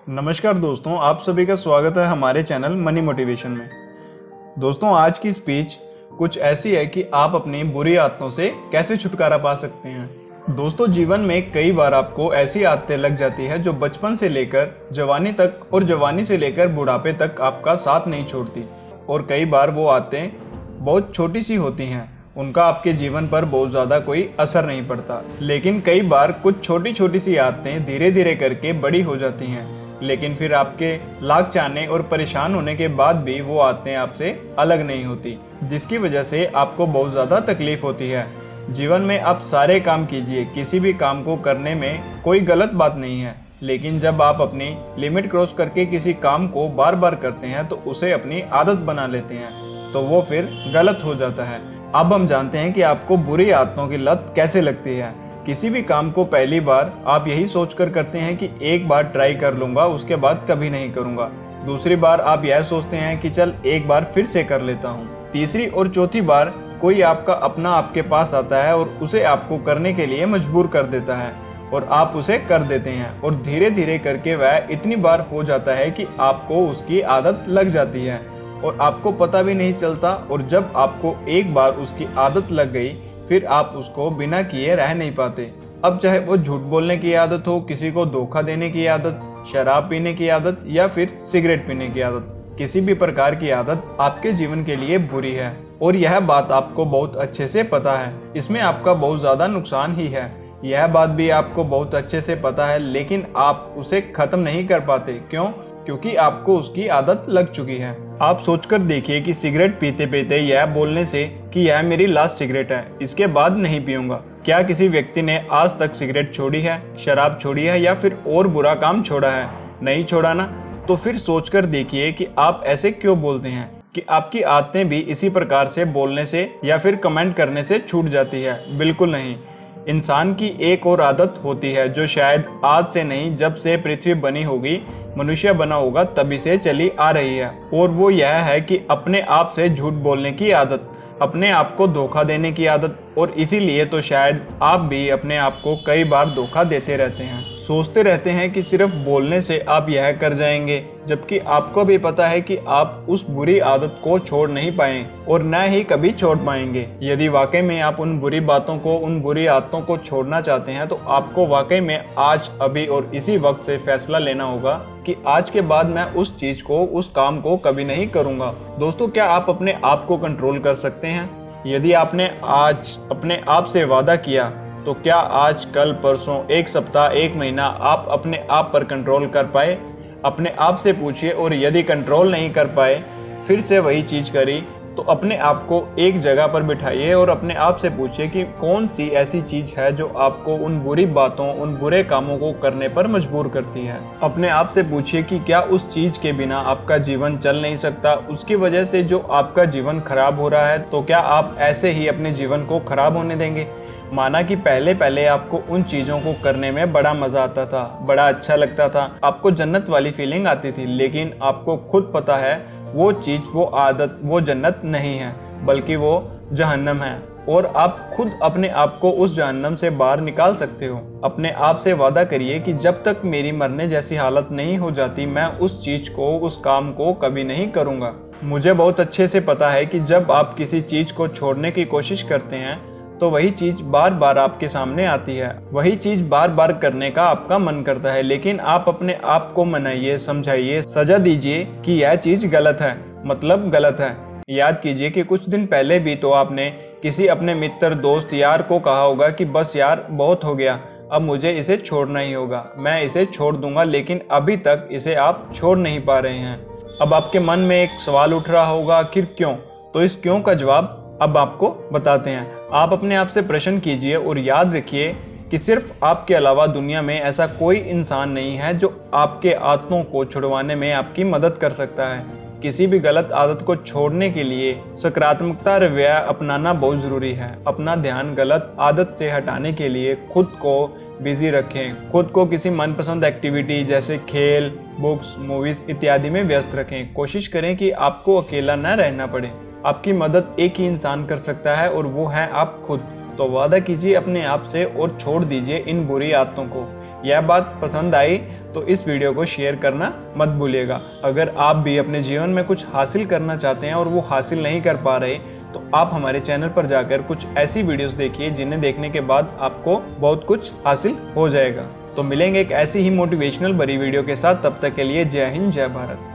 नमस्कार दोस्तों, आप सभी का स्वागत है हमारे चैनल मनी मोटिवेशन में। दोस्तों, आज की स्पीच कुछ ऐसी है कि आप अपनी बुरी आदतों से कैसे छुटकारा पा सकते हैं। दोस्तों, जीवन में कई बार आपको ऐसी आदतें लग जाती है जो बचपन से लेकर जवानी तक और जवानी से लेकर बुढ़ापे तक आपका साथ नहीं छोड़ती। और कई बार वो आदतें बहुत छोटी सी होती हैं, उनका आपके जीवन पर बहुत ज़्यादा कोई असर नहीं पड़ता। लेकिन कई बार कुछ छोटी छोटी सी आदतें धीरे धीरे करके बड़ी हो जाती हैं, लेकिन फिर आपके लाख चाहने और परेशान होने के बाद भी वो आदतें आपसे अलग नहीं होती, जिसकी वजह से आपको बहुत ज़्यादा तकलीफ होती है। जीवन में आप सारे काम कीजिए, किसी भी काम को करने में कोई गलत बात नहीं है, लेकिन जब आप अपनी लिमिट क्रॉस करके किसी काम को बार बार करते हैं तो उसे अपनी आदत बना लेते हैं, तो वो फिर गलत हो जाता है। अब हम जानते हैं कि आपको बुरी आदतों की लत कैसे लगती है। किसी भी काम को पहली बार आप यही सोचकर करते हैं कि एक बार ट्राई कर लूंगा, उसके बाद कभी नहीं करूंगा। दूसरी बार आप यह सोचते हैं कि चल एक बार फिर से कर लेता हूं। तीसरी और चौथी बार कोई आपका अपना आपके पास आता है और उसे आपको करने के लिए मजबूर कर देता है और आप उसे कर देते हैं, और धीरे धीरे करके वह इतनी बार हो जाता है कि आपको उसकी आदत लग जाती है और आपको पता भी नहीं चलता। और जब आपको एक बार उसकी आदत लग गई, फिर आप उसको बिना किए रह नहीं पाते। अब चाहे वो झूठ बोलने की आदत हो, किसी को धोखा देने की आदत, शराब पीने की आदत या फिर सिगरेट पीने की आदत, किसी भी प्रकार की आदत आपके जीवन के लिए बुरी है और यह बात आपको बहुत अच्छे से पता है। इसमें आपका बहुत ज़्यादा नुकसान ही है, यह बात भी आपको बहुत अच्छे से पता है, लेकिन आप उसे खत्म नहीं कर पाते। क्यों? क्योंकि आपको उसकी आदत लग चुकी है। आप सोचकर देखिए कि सिगरेट पीते पीते यह बोलने से कि यह मेरी लास्ट सिगरेट है, इसके बाद नहीं पीऊंगा, क्या किसी व्यक्ति ने आज तक सिगरेट छोड़ी है, शराब छोड़ी है या फिर और बुरा काम छोड़ा है? नहीं छोड़ा ना। तो फिर सोचकर देखिए कि आप ऐसे क्यों बोलते हैं, कि आपकी आदतें भी इसी प्रकार से बोलने से या फिर कमेंट करने से छूट जाती है? बिल्कुल नहीं। इंसान की एक और आदत होती है जो शायद आज से नहीं, जब से पृथ्वी बनी होगी, मनुष्य बना होगा, तभी से चली आ रही है, और वो यह है कि अपने आप से झूठ बोलने की आदत, अपने आप को धोखा देने की आदत। और इसीलिए तो शायद आप भी अपने आप को कई बार धोखा देते रहते हैं। सोचते रहते हैं कि सिर्फ बोलने से आप यह कर जाएंगे, जबकि आपको भी पता है कि आप उस बुरी आदत को छोड़ नहीं पाए और न ही कभी छोड़ पाएंगे। यदि वाकई में आप उन बुरी बातों को, उन बुरी आदतों को छोड़ना चाहते हैं, तो आपको वाकई में आज, अभी और इसी वक्त से फैसला लेना होगा कि आज के बाद मैं उस चीज को, उस काम को कभी नहीं करूंगा। दोस्तों, क्या आप अपने आप को कंट्रोल कर सकते हैं? यदि आपने आज अपने आप से वादा किया, तो क्या आज, कल, परसों, एक सप्ताह, एक महीना आप अपने आप पर कंट्रोल कर पाए? अपने आप से पूछिए, और यदि कंट्रोल नहीं कर पाए, फिर से वही चीज़ करी, तो अपने आप को एक जगह पर बिठाइए और अपने आप से पूछिए कि कौन सी ऐसी चीज़ है जो आपको उन बुरी बातों, उन बुरे कामों को करने पर मजबूर करती है। अपने आप से पूछिए कि क्या उस चीज़ के बिना आपका जीवन चल नहीं सकता, उसकी वजह से जो आपका जीवन खराब हो रहा है, तो क्या आप ऐसे ही अपने जीवन को खराब होने देंगे? माना कि पहले पहले आपको उन चीज़ों को करने में बड़ा मज़ा आता था, बड़ा अच्छा लगता था, आपको जन्नत वाली फीलिंग आती थी, लेकिन आपको खुद पता है वो चीज़, वो आदत, वो जन्नत नहीं है, बल्कि वो जहन्नम है, और आप खुद अपने आप को उस जहन्नम से बाहर निकाल सकते हो। अपने आप से वादा करिए कि जब तक मेरी मरने जैसी हालत नहीं हो जाती, मैं उस चीज़ को, उस काम को कभी नहीं करूँगा। मुझे बहुत अच्छे से पता है कि जब आप किसी चीज़ को छोड़ने की कोशिश करते हैं, तो वही चीज़ बार बार आपके सामने आती है, वही चीज़ बार बार करने का आपका मन करता है, लेकिन आप अपने आप को मनाइए, समझाइए, सजा दीजिए कि यह चीज़ गलत है, मतलब गलत है। याद कीजिए कि कुछ दिन पहले भी तो आपने किसी अपने मित्र, दोस्त, यार को कहा होगा कि बस यार बहुत हो गया, अब मुझे इसे छोड़ना ही होगा, मैं इसे छोड़ दूंगा, लेकिन अभी तक इसे आप छोड़ नहीं पा रहे हैं। अब आपके मन में एक सवाल उठ रहा होगा, आखिर क्यों? तो इस क्यों का जवाब अब आपको बताते हैं। आप अपने आप से प्रश्न कीजिए और याद रखिए कि सिर्फ आपके अलावा दुनिया में ऐसा कोई इंसान नहीं है जो आपके आदतों को छुड़वाने में आपकी मदद कर सकता है। किसी भी गलत आदत को छोड़ने के लिए सकारात्मकता रवैया अपनाना बहुत ज़रूरी है। अपना ध्यान गलत आदत से हटाने के लिए खुद को बिजी रखें, खुद को किसी मनपसंद एक्टिविटी जैसे खेल, बुक्स, मूवीज़ इत्यादि में व्यस्त रखें। कोशिश करें कि आपको अकेला न रहना पड़े। आपकी मदद एक ही इंसान कर सकता है और वो है आप खुद। तो वादा कीजिए अपने आप से और छोड़ दीजिए इन बुरी आदतों को। यह बात पसंद आई तो इस वीडियो को शेयर करना मत भूलिएगा। अगर आप भी अपने जीवन में कुछ हासिल करना चाहते हैं और वो हासिल नहीं कर पा रहे, तो आप हमारे चैनल पर जाकर कुछ ऐसी वीडियोस देखिए जिन्हें देखने के बाद आपको बहुत कुछ हासिल हो जाएगा। तो मिलेंगे एक ऐसी ही मोटिवेशनल भरी वीडियो के साथ, तब तक के लिए जय हिंद जय भारत।